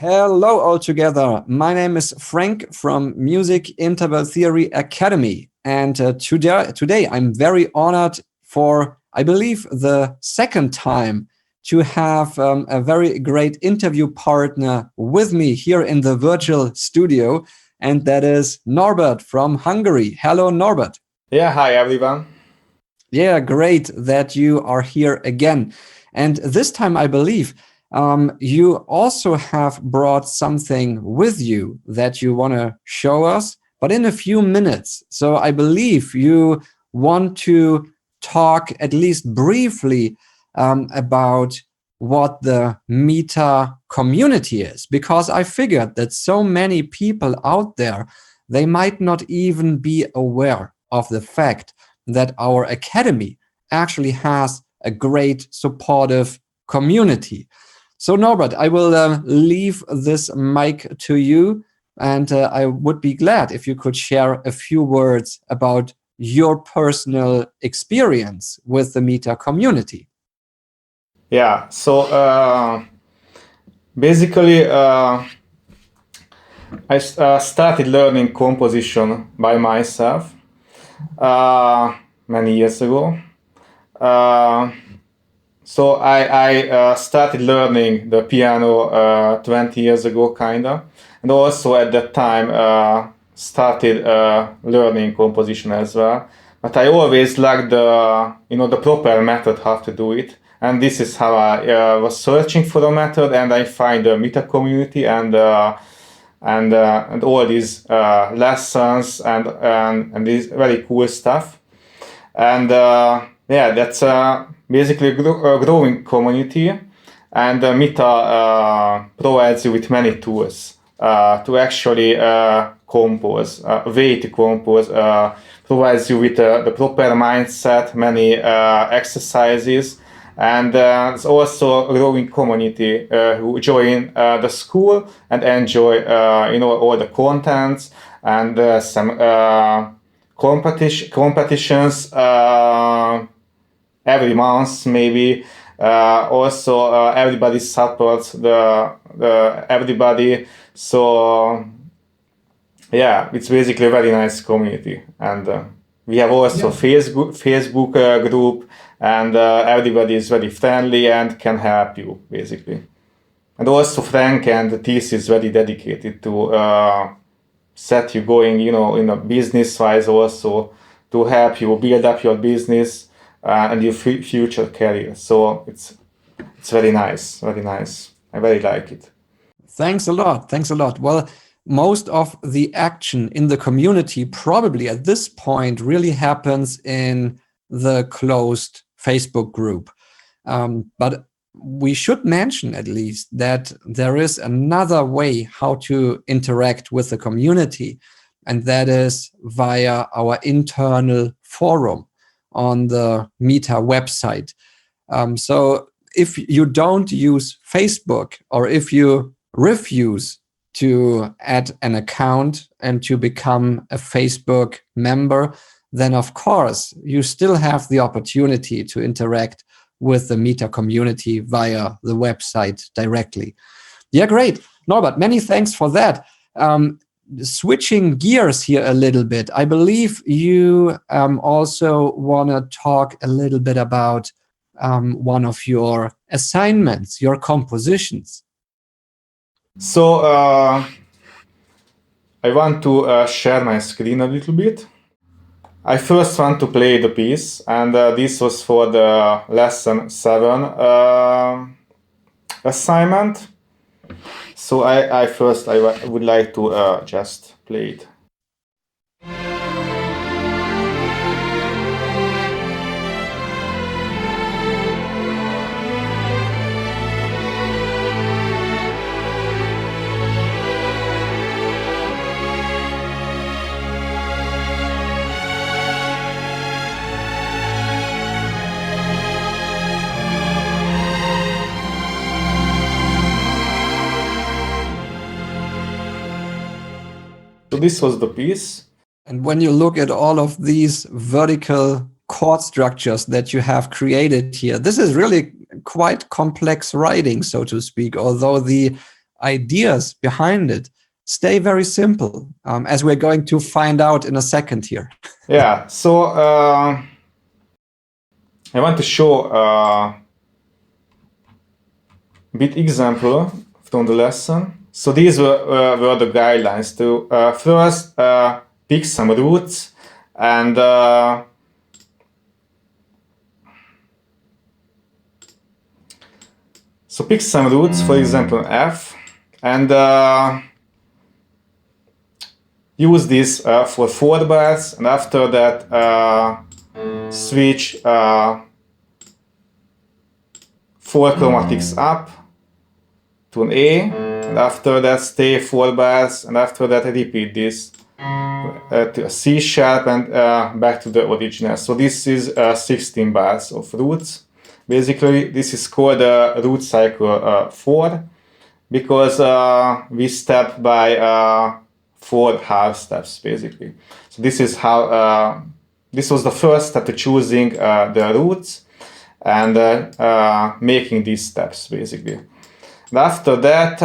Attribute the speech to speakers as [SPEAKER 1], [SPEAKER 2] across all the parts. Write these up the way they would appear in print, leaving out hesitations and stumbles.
[SPEAKER 1] Hello all together. My name is Frank from Music Interval Theory Academy. And today I'm very honored for, I believe, the second time to have a very great interview partner with me here in the virtual studio. And that is Norbert from Hungary. Hello, Norbert.
[SPEAKER 2] Yeah, hi everyone.
[SPEAKER 1] Yeah, great that you are here again. And this time, I believe, you also have brought something with you that you want to show us, but in a few minutes. So I believe you want to talk at least briefly about what the MITA community is, because I figured that so many people out there, they might not even be aware of the fact that our academy actually has a great supportive community. So Norbert, I will leave this mic to you, and I would be glad if you could share a few words about your personal experience with the MITA community.
[SPEAKER 2] Yeah, so basically I started learning composition by myself many years ago. So I started learning the piano 20 years ago, kinda, and also at that time started learning composition as well. But I always liked the proper method how to do it, and this is how I was searching for the method, and I find the MITA community and all these lessons and this very cool stuff, and yeah, that's basically a growing community, and MITA provides you with many tools to actually compose, way to compose, provides you with the proper mindset, many exercises, and it's also a growing community who join the school and enjoy all the contents and some competitions every month maybe. Also everybody supports the everybody, so yeah, it's basically a very nice community, and we have also Facebook group, and everybody is very friendly and can help you basically. And also Frank and the TC is very dedicated to set you going, in a business wise, also to help you build up your business and your future career. So it's very nice, very nice. I very like it.
[SPEAKER 1] Thanks a lot. Thanks a lot. Well, most of the action in the community probably at this point really happens in the closed Facebook group. But we should mention at least that there is another way how to interact with the community, and that is via our internal forum on the MITA website. So if you don't use Facebook, or if you refuse to add an account and to become a Facebook member, then of course you still have the opportunity to interact with the MITA community via the website directly. Yeah, great. Norbert, many thanks for that. Switching gears here a little bit, I believe you also want to talk a little bit about one of your assignments, your compositions.
[SPEAKER 2] So I want to share my screen a little bit. I first want to play the piece, and this was for the lesson 7 assignment. So I would like to just play it. So this was the piece.
[SPEAKER 1] And when you look at all of these vertical chord structures that you have created here, this is really quite complex writing, so to speak, although the ideas behind it stay very simple, as we're going to find out in a second here.
[SPEAKER 2] Yeah, so I want to show a bit example from the lesson. So these were the guidelines to first pick some roots and so pick some roots, for example F, and use this for 4 bars, and after that switch 4 chromatics up to an A, and after that stay 4 bars, and after that repeat this to a C sharp and back to the original. So this is 16 bars of roots. Basically, this is called root cycle 4 because we step by 4 half steps basically. So this is how this was the first step to choosing the roots and making these steps basically. And after that,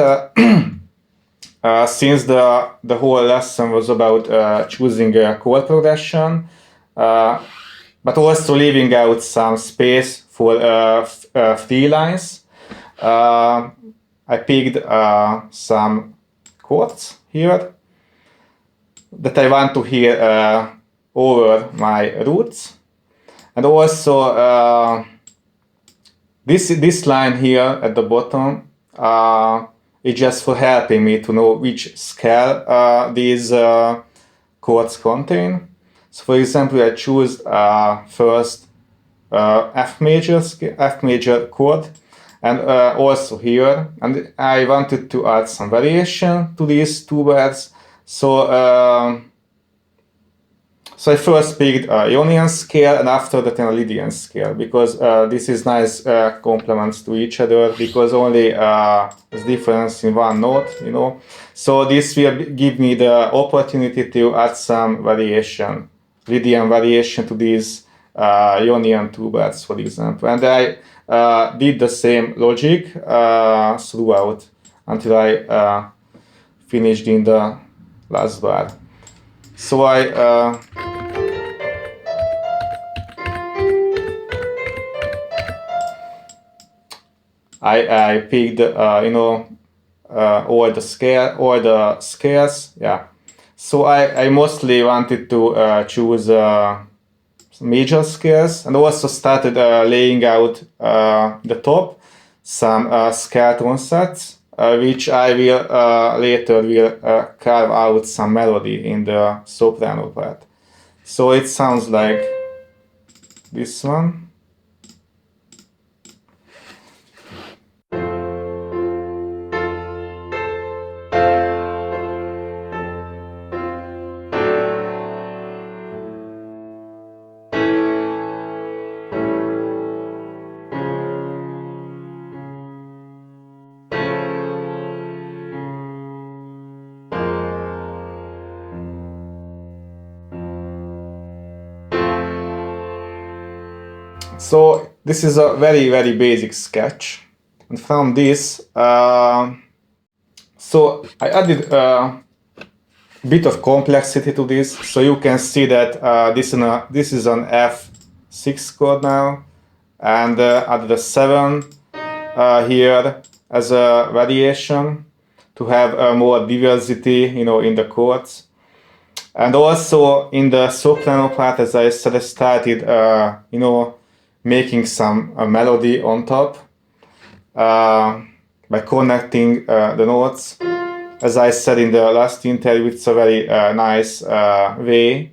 [SPEAKER 2] since the whole lesson was about choosing a chord progression, but also leaving out some space for 3 lines, I picked some chords here that I want to hear over my roots, and also this line here at the bottom is just for helping me to know which scale these chords contain. So for example, I choose first F major chord, and also here, and I wanted to add some variation to these 2 bars. So so I first picked Ionian scale and after that a Lydian scale, because this is nice complements to each other, because only there's difference in one note, you know. So this will give me the opportunity to add some variation, Lydian variation to these Ionian 2 bars, for example. And I did the same logic throughout until I finished in the last bar. So I picked you know all the scales, yeah. So I mostly wanted to choose major scales, and also started laying out the top some scale tone sets, which I will later carve out some melody in the soprano part. So it sounds like this one. So this is a very, very basic sketch, and from this, so I added a bit of complexity to this. So you can see that this is an F6 chord now, and added a 7 here as a variation to have more diversity, you know, in the chords. And also in the soprano part, as I said, I started, you know, making some melody on top by connecting the notes. As I said in the last interview, it's a very nice way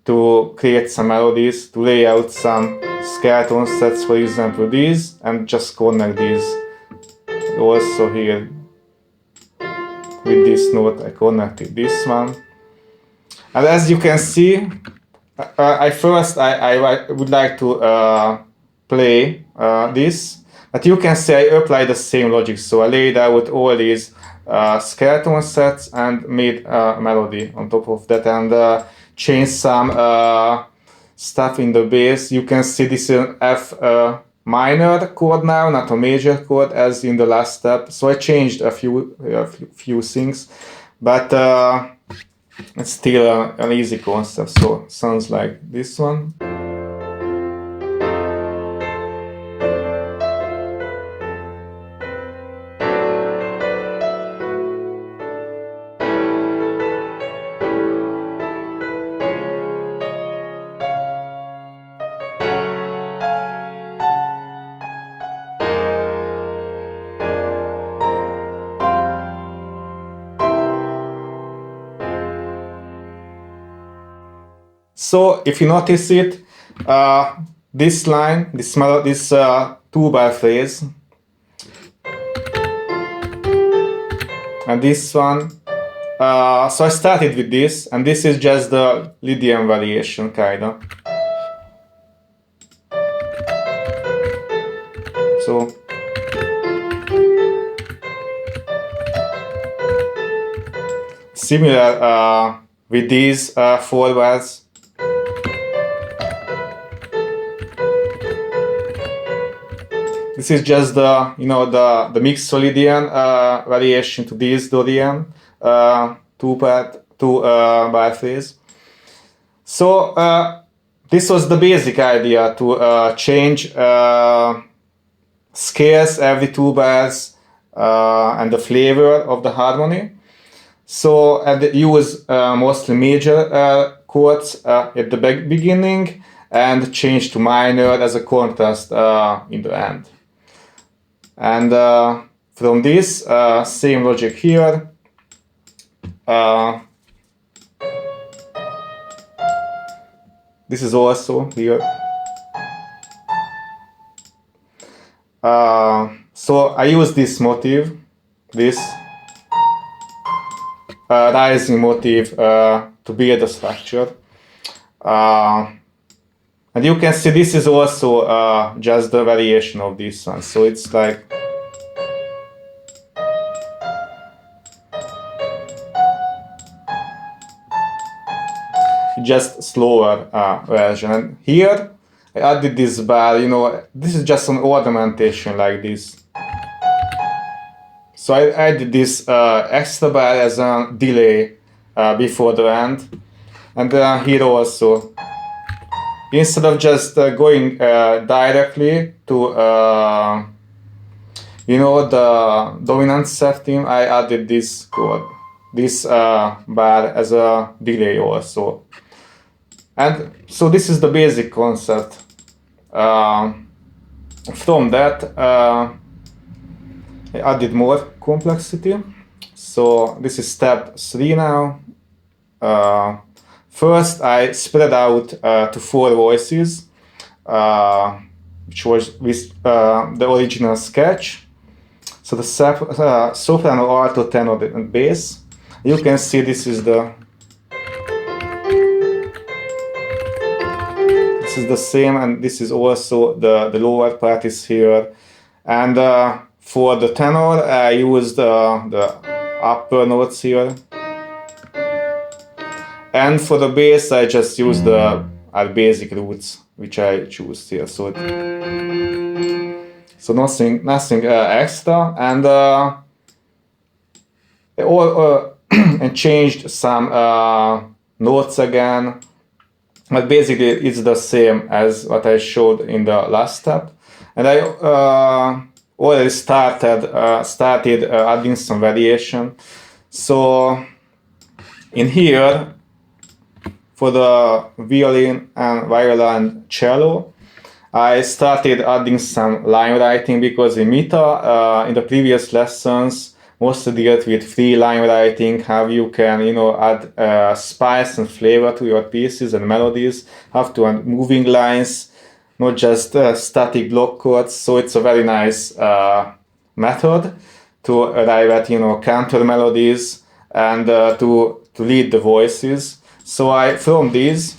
[SPEAKER 2] to create some melodies, to lay out some scale tone sets, for example these, and just connect these. Also here with this note I connected this one. And as you can see, I would like to play this, but you can see I applied the same logic. So I laid out all these scale tone sets and made a melody on top of that, and changed some stuff in the bass. You can see this is an minor chord now, not a major chord as in the last step. So I changed a few things, but it's still an easy concept. So sounds like this one. So if you notice it, this line, this two-bar phrase, and this one. So I started with this, and this is just the Lydian variation, kinda. So similar with these four bars. This is just the the Mixolydian variation to this Dorian two bar phrase. So this was the basic idea to change scales every two bars and the flavor of the harmony. So use mostly major chords at the beginning and change to minor as a contrast in the end. And from this, same logic here. This is also here. So I use this motif, this rising motif to build a structure. And you can see this is also just the variation of this one. So it's like just slower version. And here I added this bar, this is just an ornamentation like this. So I added this extra bar as a delay before the end. And here also, instead of just going directly to the dominant septim, I added this chord, this bar as a delay also. And so this is the basic concept. From that, I added more complexity. So this is step 3 now. First, I spread out to 4 voices, which was with the original sketch. So the soprano, alto, tenor, and bass. You can see this is the same, and this is also the lower part is here. And for the tenor, I used the upper notes here. And for the bass, I just use the basic roots, which I choose here. So nothing extra, and and changed some notes again. But basically, it's the same as what I showed in the last step. And I already started adding some variation. So in here, for the violin and viola and cello, I started adding some line writing because in MITA, in the previous lessons, mostly dealt with free line writing, how you can, add spice and flavor to your pieces and melodies, have to add moving lines, not just static block chords. So it's a very nice method to arrive at, counter melodies and to lead the voices. So from these,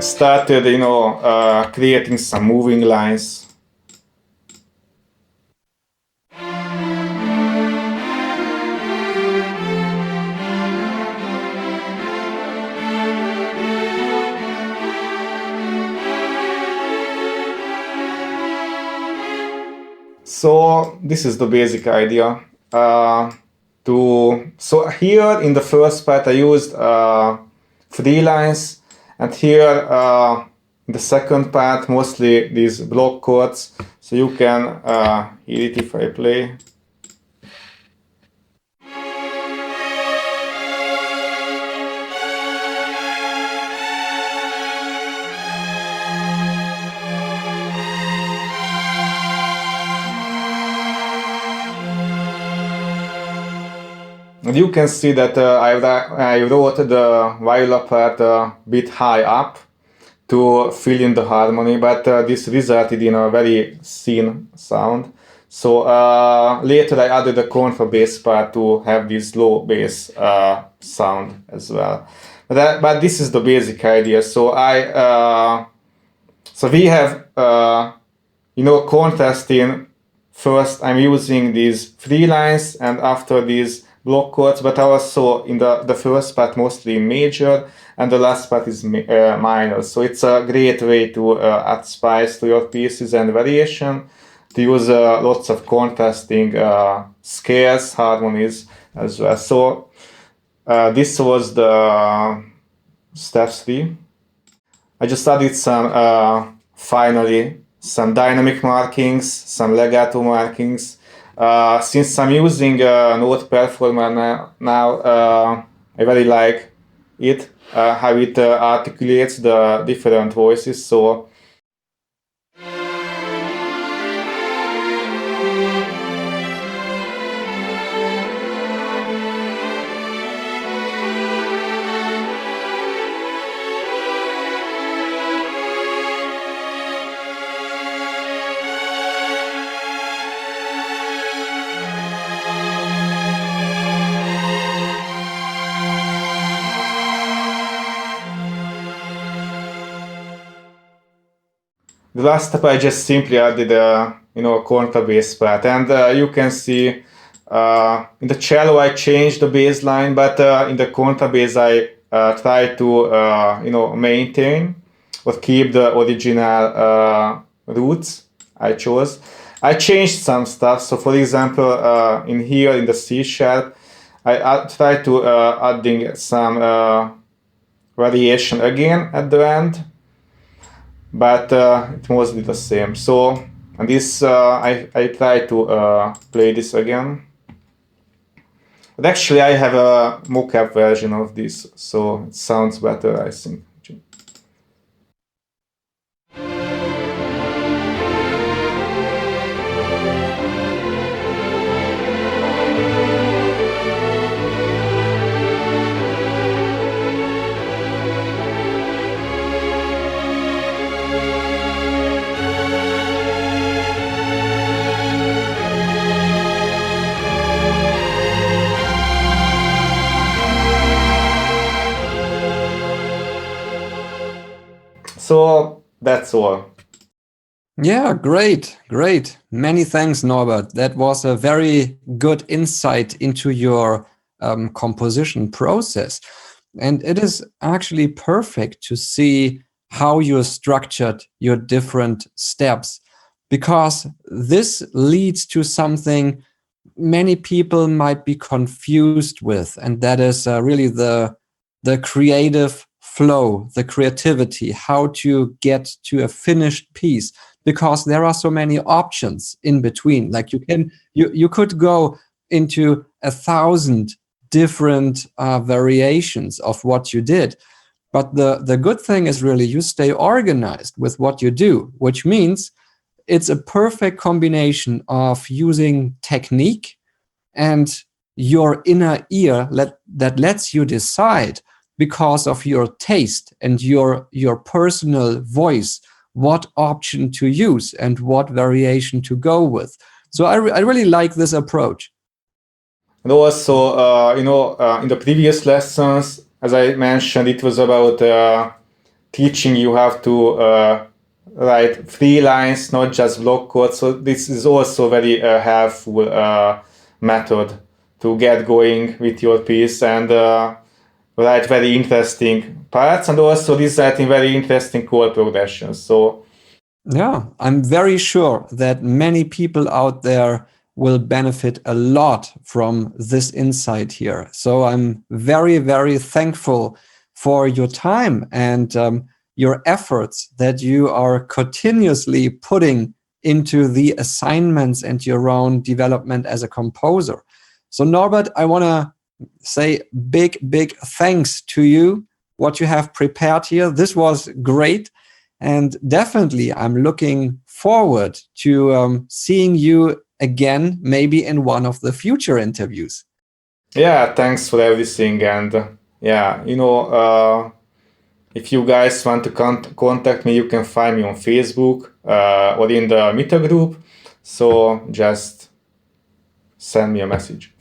[SPEAKER 2] started, creating some moving lines. So this is the basic idea. So here in the first part I used 3 lines, and here in the second part mostly these block chords. So you can hear it if I play. And you can see that I wrote the viola part a bit high up to fill in the harmony, but this resulted in a very thin sound. So later I added a contrabass part to have this low bass sound as well. But this is the basic idea. So we have contrasting. First I'm using these 3 lines, and after these block chords, but also in the first part mostly major, and the last part is minor. So it's a great way to add spice to your pieces and variation, to use lots of contrasting scales, harmonies as well. So this was the step 3. I just added finally some dynamic markings, some legato markings. Since I'm using a note performer now, I really like it, how it articulates the different voices. So the last step I just simply added a contrabass part, and you can see in the cello I changed the bass line, but in the contrabass I try to maintain or keep the original roots I chose. I changed some stuff. So for example, in here in the C sharp, I try to adding some variation again at the end, but it's mostly the same. So, and this I try to play this again. But actually I have a mocap version of this, so it sounds better, I think. So that's all.
[SPEAKER 1] Yeah, great. Many thanks, Norbert. That was a very good insight into your composition process. And it is actually perfect to see how you structured your different steps, because this leads to something many people might be confused with, and that is really the creative flow, the creativity, how to get to a finished piece, because there are so many options in between. Like you could go into 1,000 different variations of what you did. But the good thing is really you stay organized with what you do, which means it's a perfect combination of using technique and your inner ear that lets you decide, because of your taste and your personal voice, what option to use and what variation to go with. So I really like this approach.
[SPEAKER 2] And also, in the previous lessons, as I mentioned, it was about teaching you how to write 3 lines, not just block chords. So this is also very helpful method to get going with your piece and write very interesting parts, and also result in very interesting chord progressions. So
[SPEAKER 1] Yeah, I'm very sure that many people out there will benefit a lot from this insight here. So I'm very, very thankful for your time and your efforts that you are continuously putting into the assignments and your own development as a composer. So Norbert, I want to say big, big thanks to you, what you have prepared here. This was great. And definitely, I'm looking forward to seeing you again, maybe in one of the future interviews.
[SPEAKER 2] Yeah, thanks for everything. And yeah, if you guys want to contact me, you can find me on Facebook or in the MITA group. So just send me a message.